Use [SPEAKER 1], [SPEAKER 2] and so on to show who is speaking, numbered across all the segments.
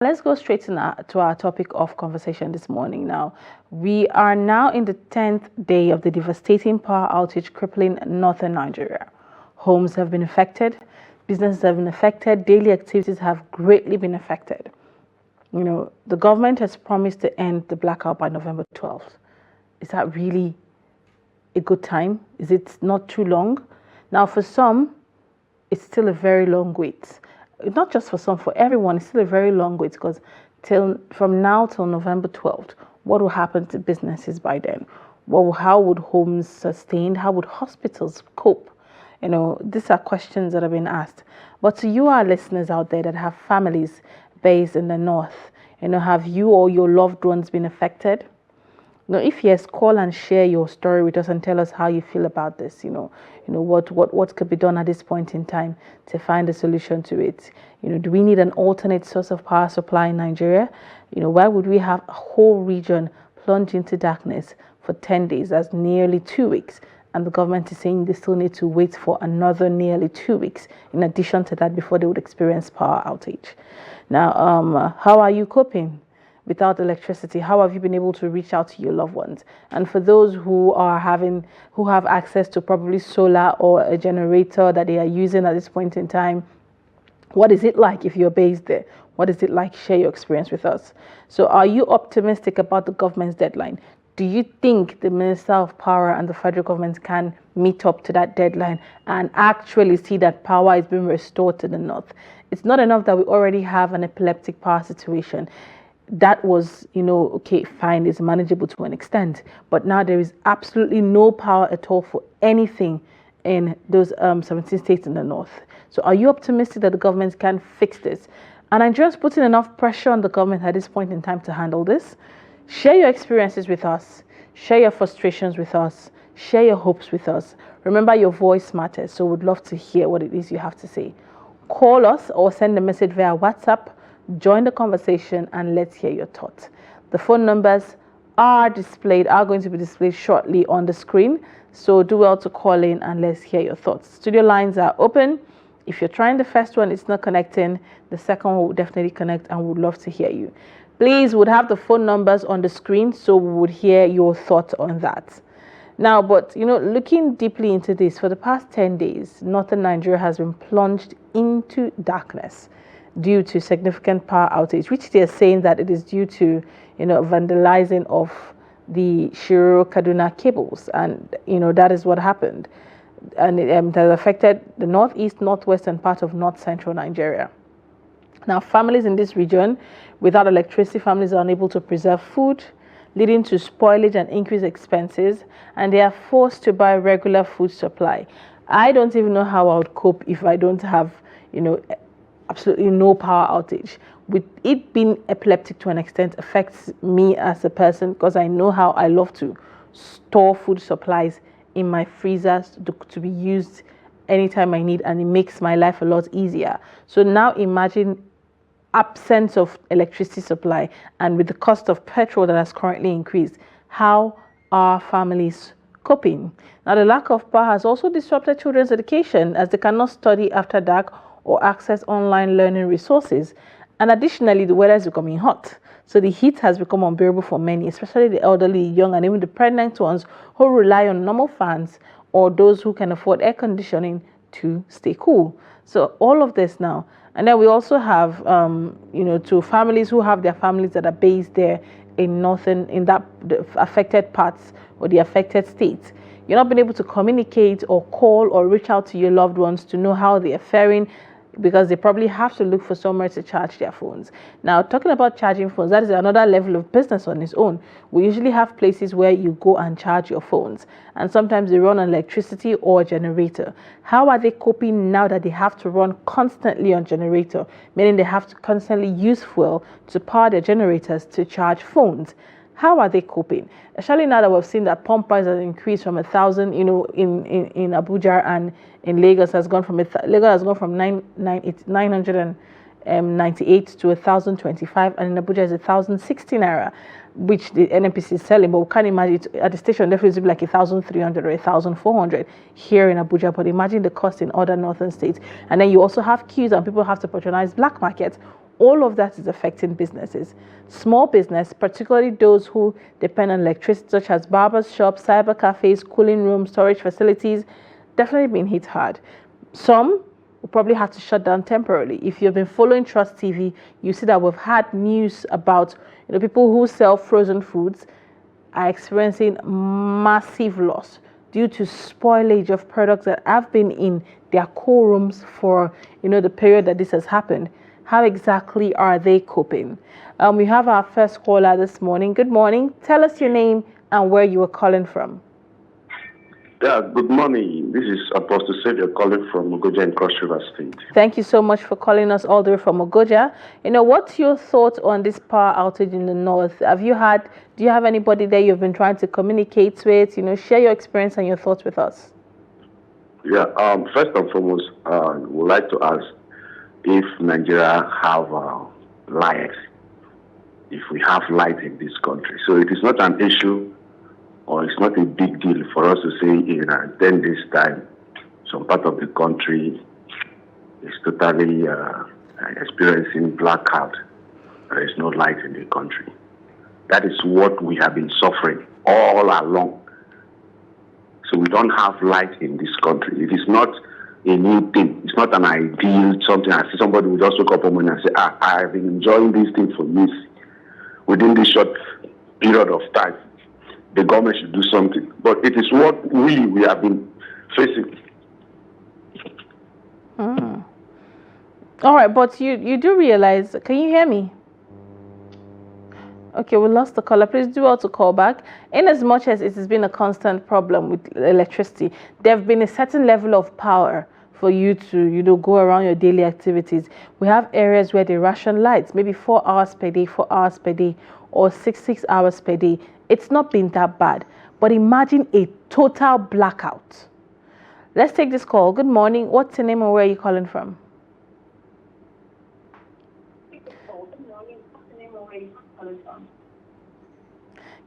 [SPEAKER 1] Let's go straight to our topic of conversation this morning. Now, we are now in the 10th day of the devastating power outage crippling northern Nigeria. Homes have been affected, businesses have been affected, daily activities have greatly been affected. The government has promised to end the blackout by November 12th. Is that really a good time? Is it not too long? Now, for some, it's still a very long wait. Not just for some, for everyone, it's still a very long wait, because from now till November 12th, what will happen to businesses by then? How would homes sustain? How would hospitals cope? These are questions that have been asked. But to you, our listeners out there that have families based in the north, have you or your loved ones been affected? If yes, call and share your story with us and tell us how you feel about this. What could be done at this point in time to find a solution to it. Do we need an alternate source of power supply in Nigeria? Why would we have a whole region plunge into darkness for 10 days? That's nearly 2 weeks. And the government is saying they still need to wait for another nearly 2 weeks in addition to that before they would experience power outage. Now, how are you coping without electricity? How have you been able to reach out to your loved ones? And for those who have access to probably solar or a generator that they are using at this point in time, what is it like if you're based there? What is it like? Share your experience with us. So are you optimistic about the government's deadline? Do you think the Minister of Power and the federal government can meet up to that deadline and actually see that power is being restored to the north? It's not enough that we already have an epileptic power situation. That was, okay, fine, it's manageable to an extent. But now there is absolutely no power at all for anything in those 17 states in the north. So are you optimistic that the government can fix this? And Nigerians putting enough pressure on the government at this point in time to handle this? Share your experiences with us. Share your frustrations with us. Share your hopes with us. Remember, your voice matters, so we'd love to hear what it is you have to say. Call us or send a message via WhatsApp. Join the conversation and let's hear your thoughts. The phone numbers are going to be displayed shortly on the screen. So do well to call in and let's hear your thoughts. Studio lines are open. If you're trying the first one, it's not connecting. The second one will definitely connect and we'd love to hear you. Please, would have the phone numbers on the screen so we would hear your thoughts on that. Now, but looking deeply into this, for the past 10 days, northern Nigeria has been plunged into darkness due to significant power outage, which they are saying that it is due to, vandalizing of the Shiro-Kaduna cables. And, that is what happened. And it has affected the northeast, northwestern part of north central Nigeria. Now, families in this region, without electricity, families are unable to preserve food, leading to spoilage and increased expenses, and they are forced to buy regular food supply. I don't even know how I would cope if I don't have, absolutely no power outage. With it being epileptic to an extent affects me as a person, because I know how I love to store food supplies in my freezers to be used anytime I need, and it makes my life a lot easier. So now imagine absence of electricity supply, and with the cost of petrol that has currently increased, how are families coping? Now, the lack of power has also disrupted children's education, as they cannot study after dark or access online learning resources. And additionally, the weather is becoming hot. So the heat has become unbearable for many, especially the elderly, young, and even the pregnant ones who rely on normal fans or those who can afford air conditioning to stay cool. So all of this now. And then we also have, to families who have their families that are based there in the affected parts or the affected states. You're not being able to communicate or call or reach out to your loved ones to know how they are faring, because they probably have to look for somewhere to charge their phones. Now, talking about charging phones, that is another level of business on its own. We usually have places where you go and charge your phones, and sometimes they run on electricity or a generator. How are they coping now that they have to run constantly on generator, meaning they have to constantly use fuel to power their generators to charge phones? How are they coping? Especially now that we've seen that pump price has increased from 1,000, in Abuja, and in Lagos has gone from 998 to 1,025, and in Abuja is 1,060 naira, which the NNPC is selling. But we can't imagine it at the station. Definitely to be like 1,300 or 1,400 here in Abuja. But imagine the cost in other northern states. And then you also have queues, and people have to patronize black markets. all of that is affecting businesses. Small business, particularly those who depend on electricity, such as barbers shops, cyber cafes, cooling rooms, storage facilities, definitely been hit hard. Some will probably have to shut down temporarily. If you've been following Trust TV, you see that we've had news about people who sell frozen foods are experiencing massive loss due to spoilage of products that have been in their cool rooms for the period that this has happened. How exactly are they coping? We have our first caller this morning. Good morning. Tell us your name and where you are calling from.
[SPEAKER 2] Yeah, good morning. This is Apostle Savior calling from Ogoja in Cross River State.
[SPEAKER 1] Thank you so much for calling us all the way from Ogoja. What's your thoughts on this power outage in the north? Do you have anybody there you've been trying to communicate with? Share your experience and your thoughts with us.
[SPEAKER 2] Yeah, first and foremost, I would like to ask if Nigeria have light, if we have light in this country. So it is not an issue, or it's not a big deal for us to say in 10 days' time, some part of the country is totally experiencing blackout. There is no light in the country. That is what we have been suffering all along. So we don't have light in this country. It is not a new thing. It's not an ideal something. I see somebody will just wake up one morning and say, I have been enjoying this thing for years. Within this short period of time, the government should do something. But it is what we have been facing.
[SPEAKER 1] All right, but you do realize, can you hear me? Okay, we lost the caller. Please do well to call back. In as much as it has been a constant problem with electricity, there have been a certain level of power for you to go around your daily activities. We have areas where they ration lights, maybe 4 hours per day, 4 hours per day, or 6 hours per day. It's not been that bad. But imagine a total blackout. Let's take this call. Good morning. What's your name and where are you calling from?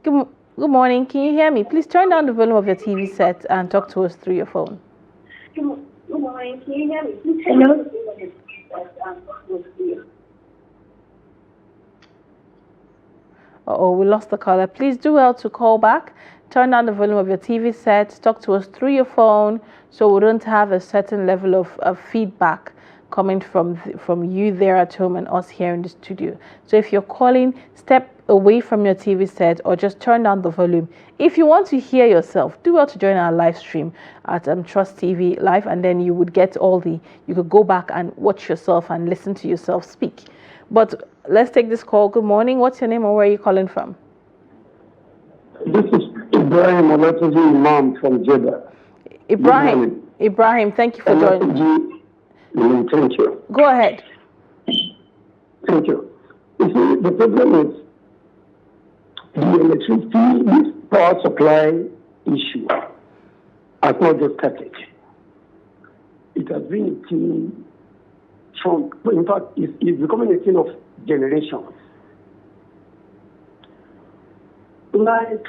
[SPEAKER 1] Good morning. Can you hear me? Please turn down the volume of your TV set and talk to us through your phone.
[SPEAKER 3] Good morning. Can you hear me? Please turn down the volume of your TV set and talk to us through your phone.
[SPEAKER 1] We lost the caller. Please do well to call back. Turn down the volume of your TV set. Talk to us through your phone so we don't have a certain level of feedback coming from you there at home and us here in the studio. So if you're calling, step away from your TV set or just turn down the volume. If you want to hear yourself, do well to join our live stream at Trust TV Live, and then you would get you could go back and watch yourself and listen to yourself speak. But let's take this call. Good morning. What's your name and where are you calling from?
[SPEAKER 4] This is Ibrahim Olatoji Imam from Jeddah.
[SPEAKER 1] Ibrahim, thank you for joining.
[SPEAKER 4] Thank you.
[SPEAKER 1] Go ahead.
[SPEAKER 4] Thank you. You see, the problem is the electricity, this power supply issue has not just started. It has been a thing in fact, it's becoming a thing of generations. Like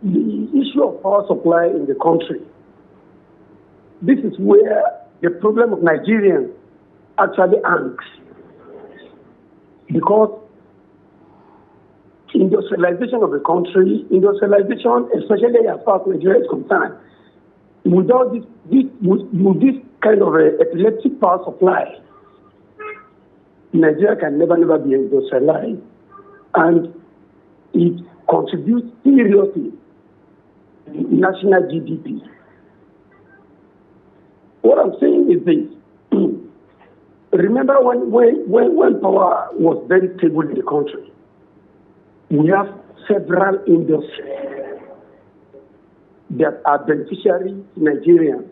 [SPEAKER 4] the issue of power supply in the country, this is where the problem of Nigerians actually hangs. Because industrialization of the country, especially as far as Nigeria is concerned, without this kind of epileptic power supply, Nigeria can never be industrialized, and it contributes seriously to national GDP. What I'm saying is this. Remember when power was very stable in the country, we have several industries that are beneficiaries to Nigerians.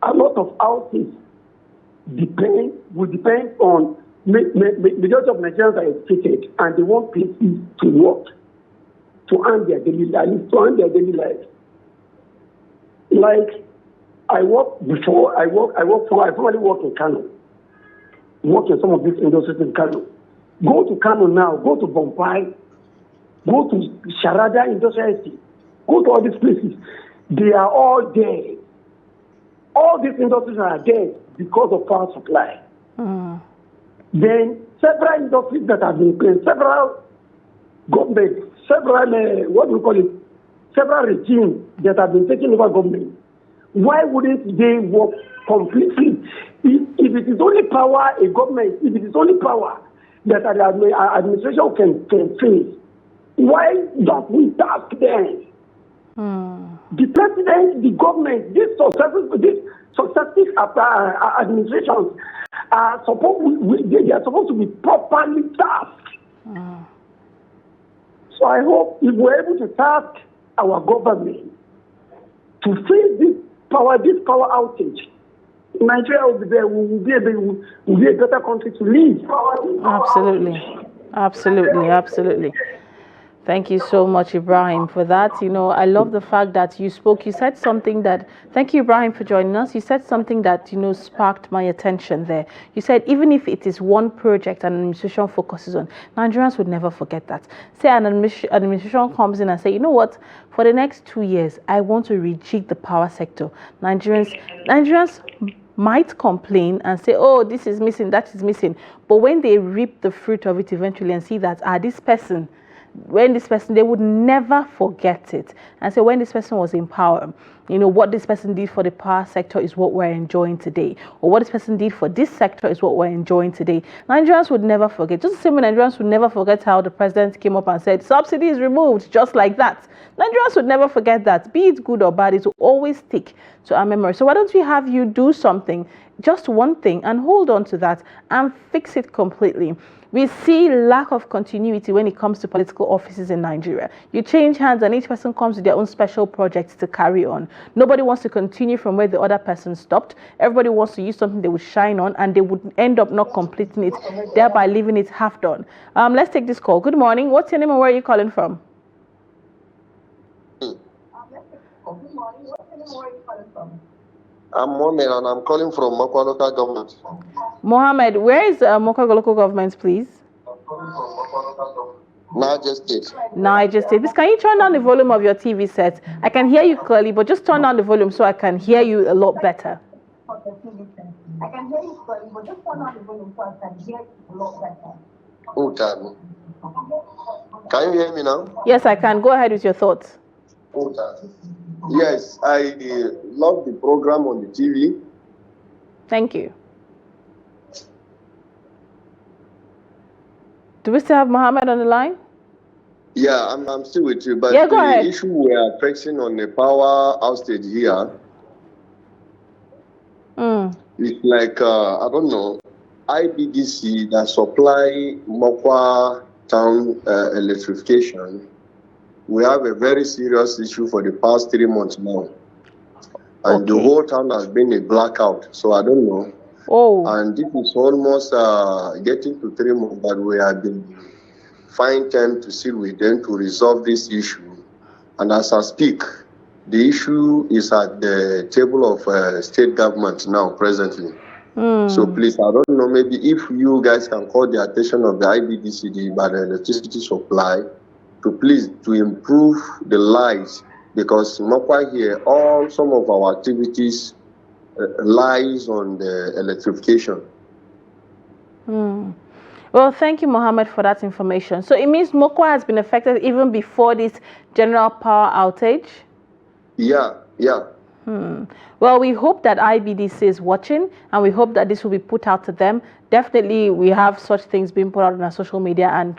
[SPEAKER 4] A lot of houses will depend on majority of Nigerians are educated and they want places to work, to earn their daily life. Like I formerly worked in Kano. Worked in some of these industries in Kano. Go to Kano now, go to Bombay, go to Sharada Industrial Estate, go to all these places. They are all dead. All these industries are dead. because of power supply. Then several industries that have been placed, several governments, several regimes that have been taking over government. Why wouldn't they work completely? If it is only power, a government, if it is only power that an administration can face, why don't we task them? The president, the government, these successive administrations are they are supposed to be properly tasked. So I hope if we're able to task our government to face this power outage, Nigeria will be there. Will be a better country to live.
[SPEAKER 1] Absolutely. Thank you so much, Ibrahim, for that. I love the fact that you spoke. You said something that, thank you, Ibrahim, for joining us. You said something that, sparked my attention there. You said, even if it is one project an administration focuses on, Nigerians would never forget that. Say an administration comes in and say, you know what, for the next 2 years, I want to rejig the power sector. Nigerians might complain and say, oh, this is missing, that is missing. But when they reap the fruit of it eventually and see that, they would never forget it. And so when this person was in power, what this person did for the power sector is what we're enjoying today. Or what this person did for this sector is what we're enjoying today. Nigerians would never forget. Just the same way Nigerians would never forget how the president came up and said, subsidy is removed, just like that. Nigerians would never forget that. Be it good or bad, it will always stick to our memory. So why don't we have you do something, just one thing, and hold on to that and fix it completely. We see lack of continuity when it comes to political offices in Nigeria. You change hands and each person comes with their own special projects to carry on. Nobody wants to continue from where the other person stopped. Everybody wants to use something they would shine on and they would end up not completing it, thereby leaving it half done. Let's take this call. Good morning. What's your name and where are you calling from?
[SPEAKER 5] I'm Mohamed and I'm calling from Mokwa local government.
[SPEAKER 1] Mohammed, where is Mokwa local government, please?
[SPEAKER 5] Niger State.
[SPEAKER 1] Niger State. Please, can you turn down the volume of your TV set? I can hear you clearly, but just turn down the volume so I can hear you a lot better.
[SPEAKER 5] Outage. Can you hear me now?
[SPEAKER 1] Yes, I can. Go ahead with your thoughts.
[SPEAKER 5] Outage. Yes, I love the program on the TV.
[SPEAKER 1] Thank you. Do we still have Mohammed on the line?
[SPEAKER 5] Yeah, I'm still with you. But
[SPEAKER 1] go ahead.
[SPEAKER 5] The issue we are facing on the power outage here, it's like, I don't know, IBDC that supply Mokwa town electrification. We have a very serious issue for the past 3 months now. And the whole town has been a blackout. So I don't know. And it is almost getting to 3 months that we have been find time to sit with them to resolve this issue. And as I speak, the issue is at the table of state government now, presently. So please, I don't know, maybe if you guys can call the attention of the IBDC, by the electricity supply, to improve the lights, because Mokwa here, some of our activities lies on the electrification.
[SPEAKER 1] Well, thank you, Mohammed, for that information. So it means Mokwa has been affected even before this general power outage?
[SPEAKER 5] Yeah.
[SPEAKER 1] Well, we hope that IBDC is watching and we hope that this will be put out to them. Definitely, we have such things being put out on our social media and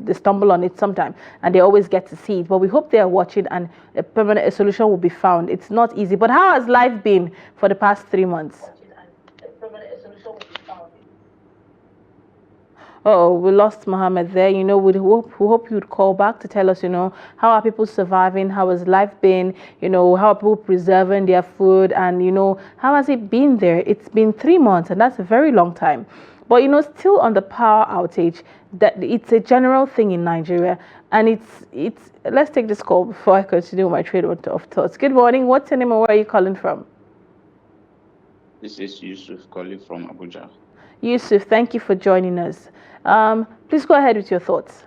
[SPEAKER 1] they stumble on it sometime and they always get to see it. But we hope they are watching and a solution will be found. It's not easy. But how has life been for the past 3 months? Oh, we lost Mohammed there. We hope you'd call back to tell us, how are people surviving? How has life been? How are people preserving their food? And, how has it been there? It's been 3 months and that's a very long time. But, still on the power outage, that it's a general thing in Nigeria. And let's take this call before I continue my train of thoughts. Good morning. What's your name and where are you calling from?
[SPEAKER 6] This is Yusuf calling from Abuja.
[SPEAKER 1] Yusuf, thank you for joining us. Please go ahead with your thoughts.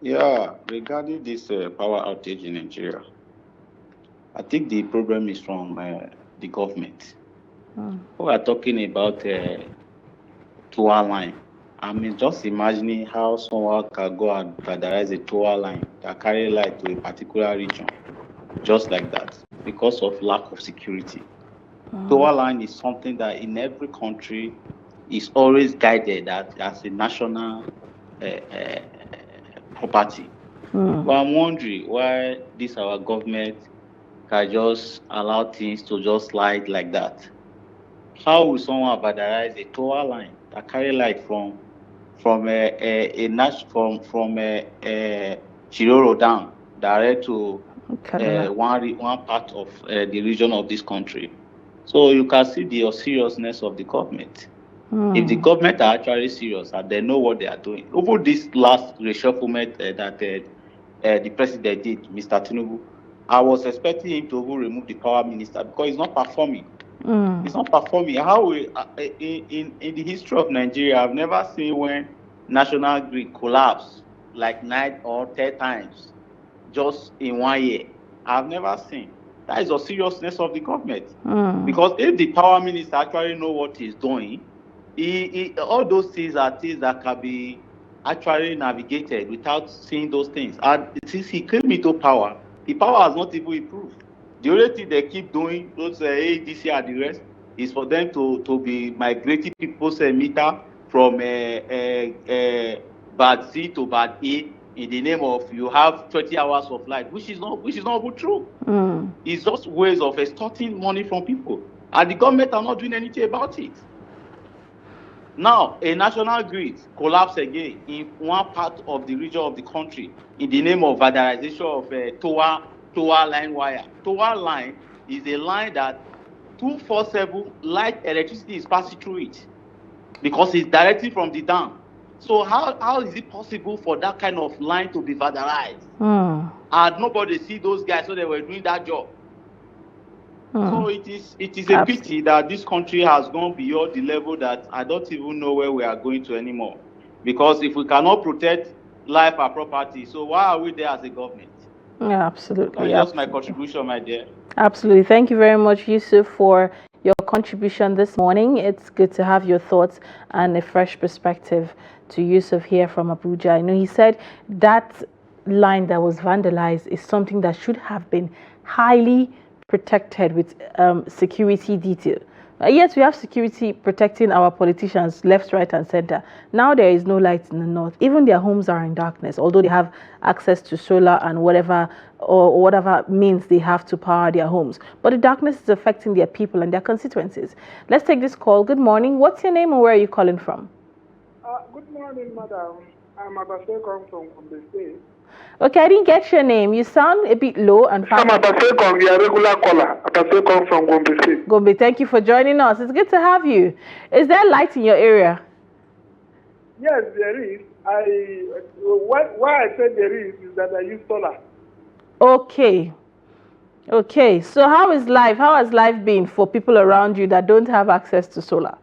[SPEAKER 6] Yeah, regarding this power outage in Nigeria, I think the problem is from the government. We are talking about tour line. I mean, just imagining how someone can go and standardize a tour line that carry light to a particular region, just like that, because of lack of security. Tour line is something that in every country is always guided as a national property. But I'm wondering why this our government can just allow things to just slide like that. How will someone vandalize a tower line that carry light from Chiroro down direct to one part of the region of this country? So you can see the seriousness of the government. If the government are actually serious and they know what they are doing, over this last reshufflement that the president did, Mr. Tinubu, I was expecting him to remove the power minister because he's not performing. It's not performing. How we in the history of Nigeria, I've never seen when national grid collapse like 9 or 10 times just in 1 year. I've never seen. That is the seriousness of the government. Because if the power minister actually know what he's doing, all those things are things that can be actually navigated without seeing those things. And since he came into power, the power has not even improved. The only thing they keep doing, those ADC and the rest, is for them to be migrating people's meter from bad C to bad A in the name of you have 20 hours of light, which is not even true. It's just ways of extorting money from people, and the government are not doing anything about it. Now, a national grid collapse again in one part of the region of the country in the name of vandalization of tower line wire. Tower line is a line that 247 light electricity is passing through it because it's directly from the dam. So how is it possible for that kind of line to be vandalized? And nobody see those guys, so they were doing that job. So it is a pity that this country has gone beyond the level that I don't even know where we are going to anymore. Because if we cannot protect life and property, so why are we there as a government?
[SPEAKER 1] Yeah, absolutely.
[SPEAKER 6] That's just my contribution, my dear.
[SPEAKER 1] Absolutely. Thank you very much, Yusuf, for your contribution this morning. It's good to have your thoughts and a fresh perspective to Yusuf here from Abuja. I know he said that line that was vandalized is something that should have been highly protected with security detail. Yes, we have security protecting our politicians left, right, and center. Now there is no light in the north. Even their homes are in darkness, although they have access to solar and whatever means they have to power their homes. But the darkness is affecting their people and their constituencies. Let's take this call. Good morning. What's your name and where are you calling from?
[SPEAKER 7] Good morning, madam. I'm Abasekong from Gombe State.
[SPEAKER 1] Okay, I didn't get your name. You sound a bit low and fast.
[SPEAKER 7] I'm Abasekong, your regular caller. Abasekong from Gombe State.
[SPEAKER 1] Gombe, thank you for joining us. It's good to have you. Is there light in your area?
[SPEAKER 7] Yes, there is. Why I said there is that I use solar.
[SPEAKER 1] Okay. Okay, so how is life? How has life been for people around you that don't have access to solar?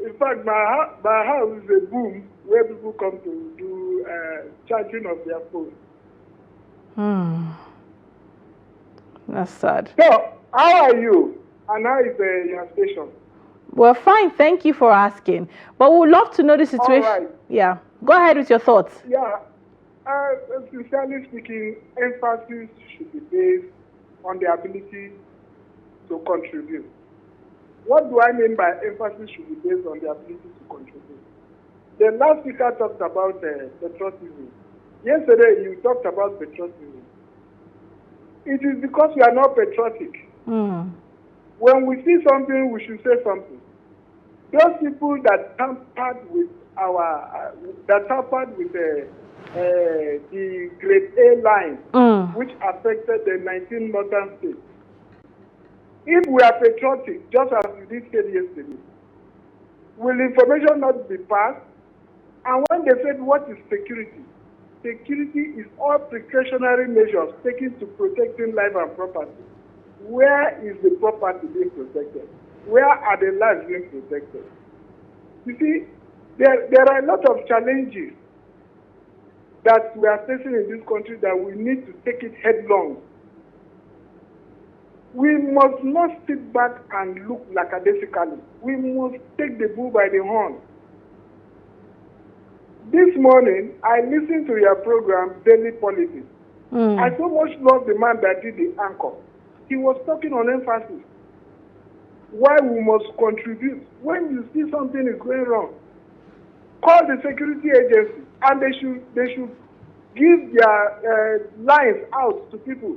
[SPEAKER 7] In fact, my house is a boom where people come to do charging of their phone.
[SPEAKER 1] That's sad.
[SPEAKER 7] So, how are you? And how is your station?
[SPEAKER 1] Well, fine. Thank you for asking. But we would love to know the situation.
[SPEAKER 7] All right.
[SPEAKER 1] Yeah. Go ahead with your thoughts.
[SPEAKER 7] Yeah. Sincerely speaking, emphasis should be based on the ability to contribute. What do I mean by emphasis should be based on the ability to contribute? The last speaker talked about patriotism. Yesterday, you talked about patriotism. It is because we are not patriotic. When we see something, we should say something. Those people that tampered with the Grade A line, which affected the 19 northern states. If we are patriotic, just as you did say yesterday, will information not be passed? And when they said, what is security? Security is all precautionary measures taken to protecting life and property. Where is the property being protected? Where are the lives being protected? You see, there are a lot of challenges that we are facing in this country that we need to take it headlong. We must not sit back and look lackadaisically. We must take the bull by the horn. This morning, I listened to your program, Daily Politics. I so much love the man that did the anchor. He was talking on emphasis. Why we must contribute. When you see something is going wrong, call the security agency, and they should give their lines out to people.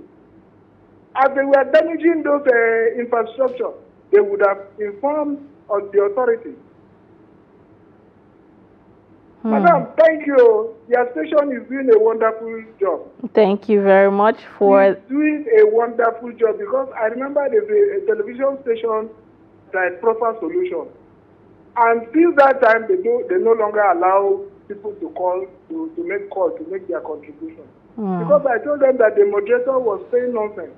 [SPEAKER 7] As they were damaging those infrastructure, they would have informed of the authorities. Madam, thank you. Your station is doing a wonderful job.
[SPEAKER 1] Thank you very much for...
[SPEAKER 7] It's doing a wonderful job, because I remember there's a television station that proper solution. And since that time, they no longer allow people to call, to make their contribution. Because I told them that the moderator was saying nonsense.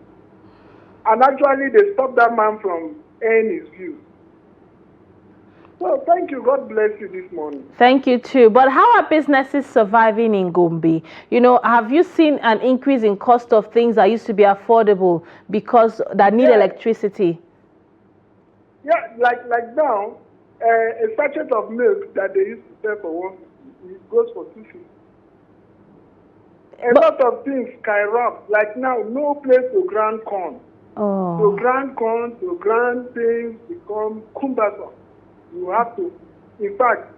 [SPEAKER 7] And actually, they stopped that man from airing his views. So thank you. God bless you this morning.
[SPEAKER 1] Thank you too. But how are businesses surviving in Gombe? You know, have you seen an increase in cost of things that used to be affordable because that need electricity?
[SPEAKER 7] Yeah, like now, a sachet of milk that they used to sell for 150, it goes for 250. A lot of things skyrocket. Like now, no place to grind corn. To grind corn, to grind things become cumbersome. You have to, in fact,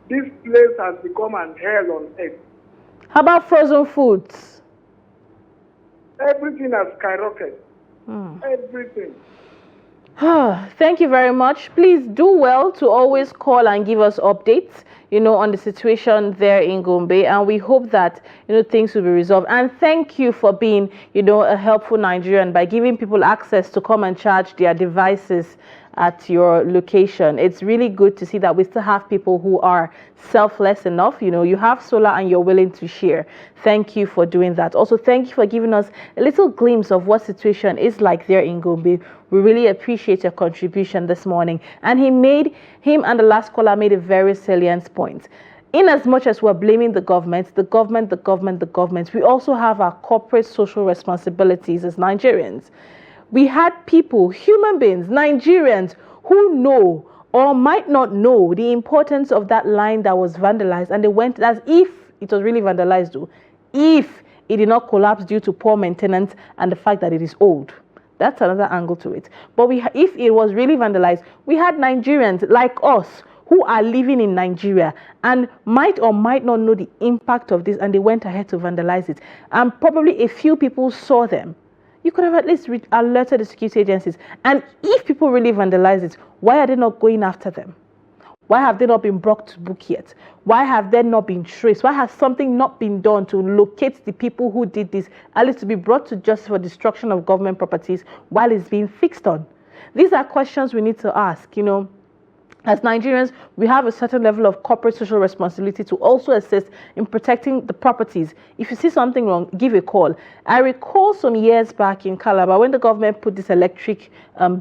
[SPEAKER 7] this place has become an hell on earth.
[SPEAKER 1] How about frozen foods?
[SPEAKER 7] Everything has skyrocketed. Everything.
[SPEAKER 1] Thank you very much. Please do well to always call and give us updates, you know, on the situation there in Gombe, and we hope that, you know, things will be resolved. And thank you for being, you know, a helpful Nigerian by giving people access to come and charge their devices at your location. It's really good to see that we still have people who are selfless enough. You know, you have solar and you're willing to share. Thank you for doing that. Also, thank you for giving us a little glimpse of what situation is like there in Gombe. We really appreciate your contribution this morning. And him and the last caller made a very salient point. In as much as we're blaming the government, we also have our corporate social responsibilities as Nigerians. We had people, human beings, Nigerians, who know or might not know the importance of that line that was vandalized, and they went as if it was really vandalized, though, if it did not collapse due to poor maintenance and the fact that it is old. That's another angle to it. But if it was really vandalized, we had Nigerians like us who are living in Nigeria and might or might not know the impact of this, and they went ahead to vandalize it. And probably a few people saw them. You could have at least alerted the security agencies. And if people really vandalize it, why are they not going after them? Why have they not been brought to book yet? Why have they not been traced? Why has something not been done to locate the people who did this, at least to be brought to justice for destruction of government properties while it's being fixed on? These are questions we need to ask, you know. As Nigerians, we have a certain level of corporate social responsibility to also assist in protecting the properties. If you see something wrong, give a call. I recall some years back in Calabar when the government put this electric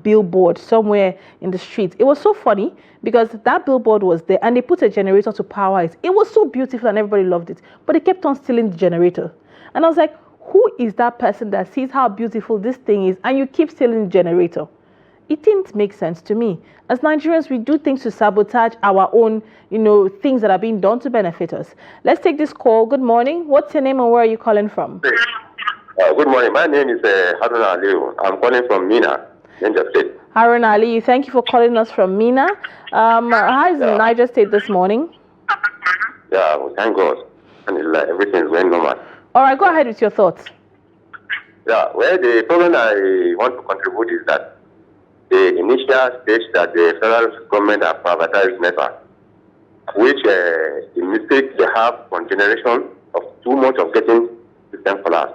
[SPEAKER 1] billboard somewhere in the street. It was so funny because that billboard was there and they put a generator to power it. It was so beautiful and everybody loved it. But they kept on stealing the generator. And I was like, who is that person that sees how beautiful this thing is and you keep stealing the generator? It didn't make sense to me. As Nigerians, we do things to sabotage our own, you know, things that are being done to benefit us. Let's take this call. Good morning. What's your name and where are you calling from?
[SPEAKER 8] Good morning. My name is Harun Ali. I'm calling from Mina, Niger State.
[SPEAKER 1] Harun Ali, thank you for calling us from Mina. How is Niger State this morning?
[SPEAKER 8] Yeah, well, thank God. And everything is going normal.
[SPEAKER 1] All right, go ahead with your thoughts.
[SPEAKER 8] Yeah, well, the problem I want to contribute is that the initial stage that the federal government has privatized NEPA, which the mistake they have on generation of too much of getting system collapse,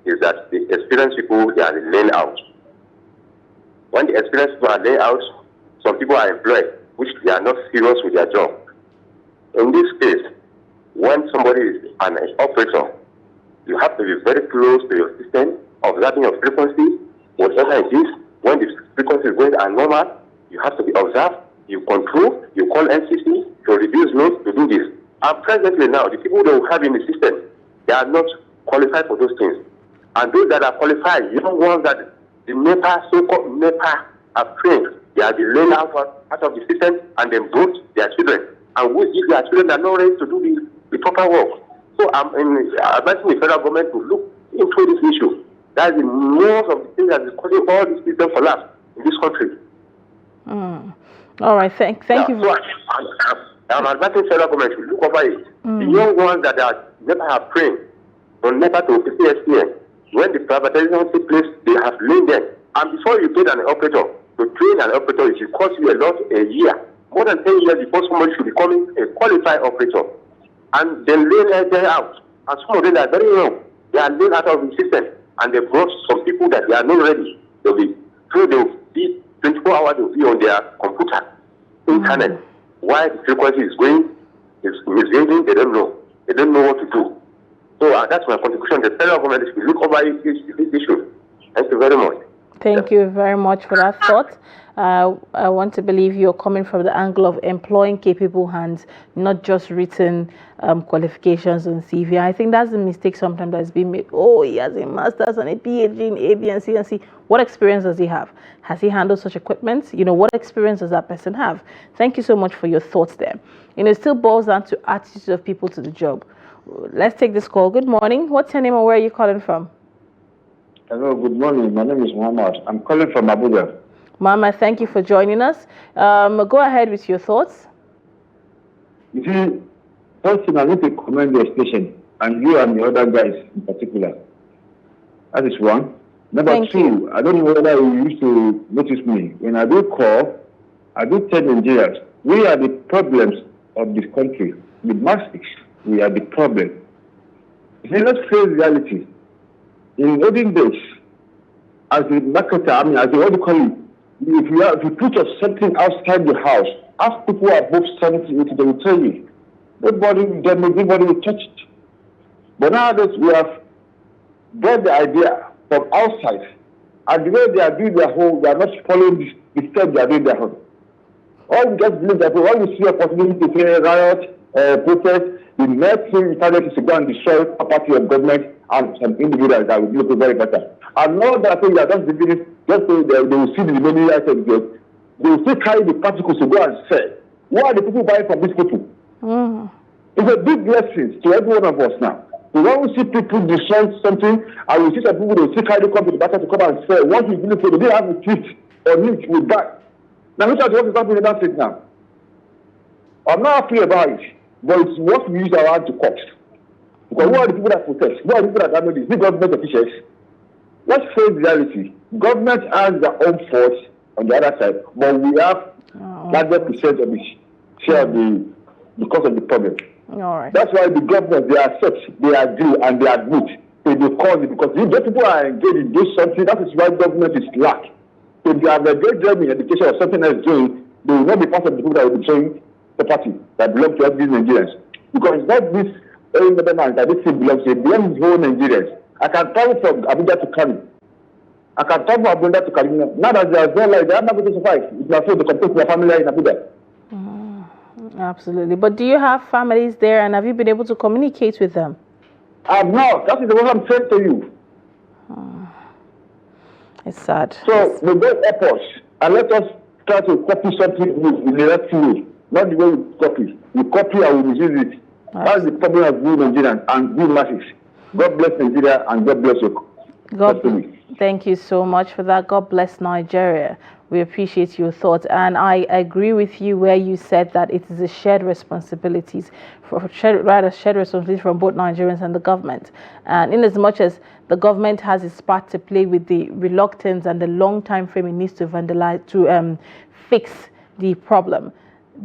[SPEAKER 8] is that the experienced people, they are laying out. When the experienced people are laying out, some people are employed, which they are not serious with their job. In this case, when somebody is an operator, you have to be very close to your system, observing your frequency, whatever it is. When the frequency is going abnormal, you have to be observed, you control, you call NCC to reduce loads to do this. And presently now, the people that we have in the system, they are not qualified for those things. And those that are qualified, young ones that the NEPA, so-called NEPA, are trained. They are been laid out of the system and then brought their children. And if their children are not ready to do the proper work. So I'm advising the federal government to look into this issue. That is most of the things that is causing all this system collapse in this country.
[SPEAKER 1] All right, thank you.
[SPEAKER 8] So I'm advising federal government to look over it. The young ones that are never have trained from NEPA to PCSPN, when the privatization takes place, they have laid them. And before you get an operator, to train an operator, it should cost you a lot a year. More than 10 years before someone should become a qualified operator. And then lay them out. And some of them are very young. They are laid out of the system. And they brought some people that they are not ready. They'll be 24 hours, they'll be on their computer, internet. Why the frequency is going, is misleading, they don't know. They don't know what to do. So that's my contribution. The federal government should look over this issue. Thank you very much.
[SPEAKER 1] Thank you very much for that thought. I want to believe you're coming from the angle of employing capable hands, not just written qualifications on CV. I think that's the mistake sometimes that's been made. Oh, he has a master's and a PhD in A, B, and C and C. What experience does he have? Has he handled such equipment? What experience does that person have? Thank you so much for your thoughts there. It still boils down to attitude of people to the job. Let's take this call. Good morning. What's your name and where are you calling from?
[SPEAKER 9] Hello, good morning. My name is Muhammad. I'm calling from Abuja.
[SPEAKER 1] Mama, thank you for joining us. Go ahead with your thoughts.
[SPEAKER 9] You see, first thing, I need to commend your station and you and the other guys in particular. That is one. Number two, I don't know whether you used to notice me. When I do call, I do tell Nigerians, we are the problems of this country. The masses, we are the problem. You see, let's face reality. In olden days, as a marketer, as a what do you call it, if you put something outside the house, ask people who above 70, they will tell you. Nobody will touch it. But nowadays, we have brought the idea from outside. And the way they are doing their home, they are not following the steps they are doing their home. All we just believe that when we see a possibility to say riot, protest, the next thing we target is to go and destroy property of government and some individuals that will look very better. And all that thing that just beginning, just so they will see the many items, they will still carry the particles to go and sell. Why are the people buying from these people? It's a big blessing to every one of us now. When we see people destroy something, and we see some people, they will still carry the company to come and sell. Once we believe they didn't have a treat or need, we buy. Now look at what is happening in that state now. I'm not happy about it, but it's what we use our hand to cut. Because who are the people that protest? Who are the people that damage this? The government officials. Let's face reality. Government has their own faults on the other side, but we have 100% of the share of the cause of the problem.
[SPEAKER 1] All right.
[SPEAKER 9] That's why the government, they accept, they agree, and they admit. They cause it because if those people are engaged in doing something, that is why government is lack. If they have a great job in education or something else doing, they will not be part of the people that will be showing property that belongs to every Nigerians. Because it's not this other man that this thing belongs to, it belongs to whole Nigerians. I can travel from Abuja to Kano. I can travel from Abuja to Kaduna. Now that they are there, like, they are not going to survive. It's not so to compete with their family in Abuja.
[SPEAKER 1] Absolutely. But do you have families there and have you been able to communicate with them?
[SPEAKER 9] I'm not. That is what I'm saying to you.
[SPEAKER 1] It's sad.
[SPEAKER 9] So we go help us and let us try to copy something in the right way. Not the way we copy. We copy and we misuse it. That's the problem of good Nigerians and good masses. God bless Nigeria and God bless you.
[SPEAKER 1] Thank you so much for that. God bless Nigeria. We appreciate your thoughts, and I agree with you where you said that it is a shared responsibilities shared responsibility from both Nigerians and the government. And in as much as the government has its part to play with the reluctance and the long time frame it needs to fix the problem,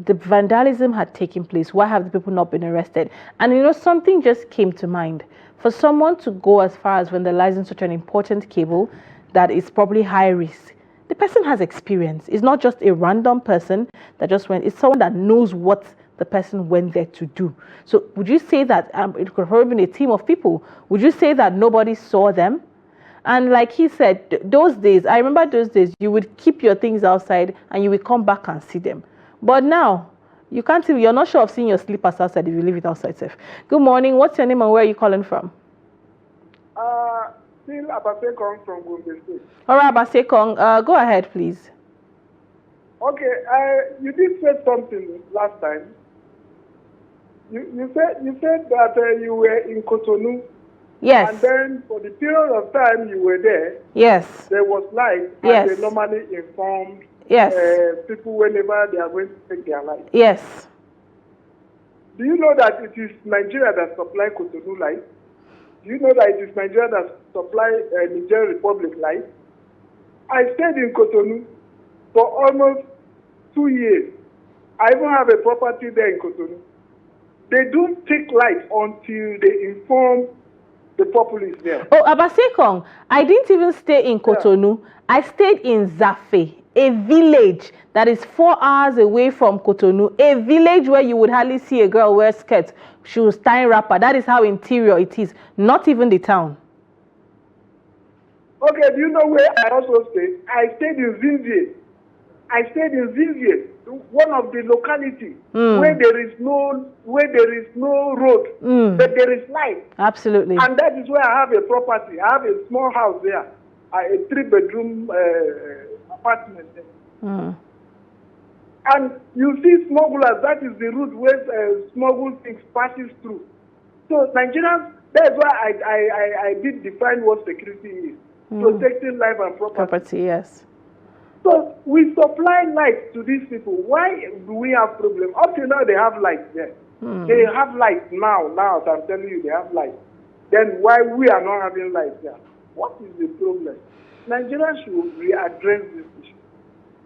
[SPEAKER 1] the vandalism had taken place. Why have the people not been arrested? And something just came to mind. For someone to go as far as vandalizing such an important cable that is probably high risk, the person has experience. It's not just a random person that just went. It's someone that knows what the person went there to do. So would you say that it could have been a team of people? Would you say that nobody saw them? And like he said, those days, I remember those days, you would keep your things outside and you would come back and see them. But now, you can't even, you're not sure of seeing your slippers outside if you leave it outside safe. Good morning. What's your name and where are you calling from?
[SPEAKER 7] Still Abasekong from Gombe State.
[SPEAKER 1] All right, Abasekong, go ahead, please.
[SPEAKER 7] Okay, you did say something last time. You said that you were in Cotonou.
[SPEAKER 1] Yes.
[SPEAKER 7] And then for the period of time you were there,
[SPEAKER 1] yes,
[SPEAKER 7] there was light,
[SPEAKER 1] yes,
[SPEAKER 7] and they normally informed
[SPEAKER 1] yes,
[SPEAKER 7] people whenever they are going to take their life.
[SPEAKER 1] Yes.
[SPEAKER 7] Do you know that it is Nigeria that supply Cotonou light? Do you know that it is Nigeria that supply Niger Republic light? I stayed in Cotonou for almost 2 years. I even have a property there in Cotonou. They don't take light until they inform the populace there. Oh,
[SPEAKER 1] Abasekong, I didn't even stay in Cotonou. Yeah. I stayed in Zafe, a village that is 4 hours away from Cotonou, a village where you would hardly see a girl wear skirts. She was tying wrapper. That is how interior it is, not even the town.
[SPEAKER 7] Okay, do you know where I also stayed? I stayed in Zinzie. One of the locality where there is no road, but there is light.
[SPEAKER 1] Absolutely.
[SPEAKER 7] And that is where I have a property. I have a small house there, a 3-bedroom apartment there. And you see smugglers. That is the route where smuggle things passes through. So Nigerians, that's why I did define what security is: protecting life and property.
[SPEAKER 1] Yes.
[SPEAKER 7] So we supply light to these people. Why do we have problem? Up till now, they have light there. They have light now. Now, as I'm telling you, they have light. Then why we are not having light there? What is the problem? Nigeria should readdress this issue.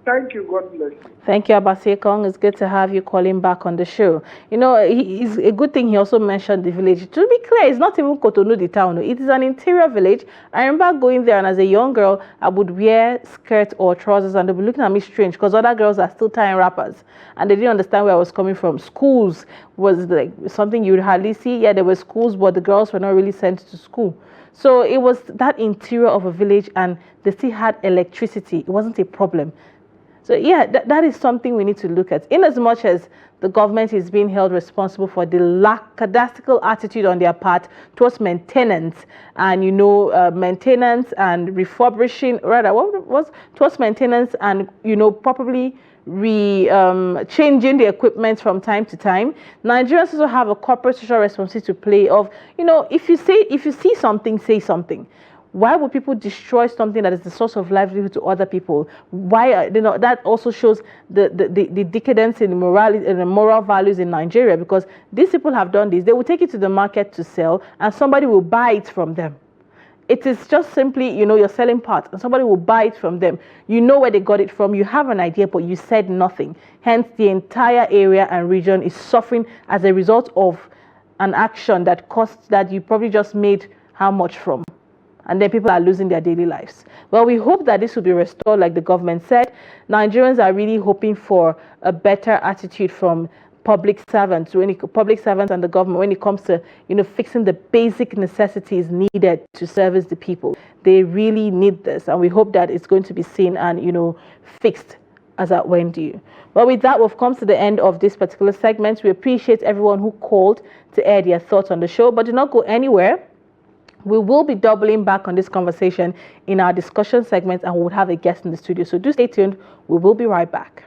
[SPEAKER 7] Thank you. God bless you.
[SPEAKER 1] Thank you, Abasekong. It's good to have you calling back on the show. You know, it's a good thing he also mentioned the village. To be clear, it's not even Cotonou, the town. It is an interior village. I remember going there, and as a young girl, I would wear skirts or trousers, and they would be looking at me strange because other girls are still tying wrappers, and they didn't understand where I was coming from. Schools was like something you would hardly see. Yeah, there were schools, but the girls were not really sent to school. So it was that interior of a village, and they still had electricity. It wasn't a problem. So yeah, that is something we need to look at. In as much as the government is being held responsible for the lackadaisical attitude on their part towards maintenance and, maintenance and refurbishing, rather, what was towards maintenance and, probably changing the equipment from time to time. Nigerians also have a corporate social responsibility to play of, if you see something, say something. Why would people destroy something that is the source of livelihood to other people? Why, that also shows the decadence in morality and the moral values in Nigeria, because these people have done this. They will take it to the market to sell, and somebody will buy it from them. It is just simply, you're selling parts, and somebody will buy it from them. You know where they got it from. You have an idea, but you said nothing. Hence, the entire area and region is suffering as a result of an action that costs that you probably just made how much from. And then people are losing their daily lives. Well, we hope that this will be restored, like the government said. Nigerians are really hoping for a better attitude from public servants and the government when it comes to, fixing the basic necessities needed to service the people. They really need this, and we hope that it's going to be seen and, fixed as at when due. Well, with that, we've come to the end of this particular segment. We appreciate everyone who called to air their thoughts on the show, but do not go anywhere. We will be doubling back on this conversation in our discussion segment, and we will have a guest in the studio. So do stay tuned. We will be right back.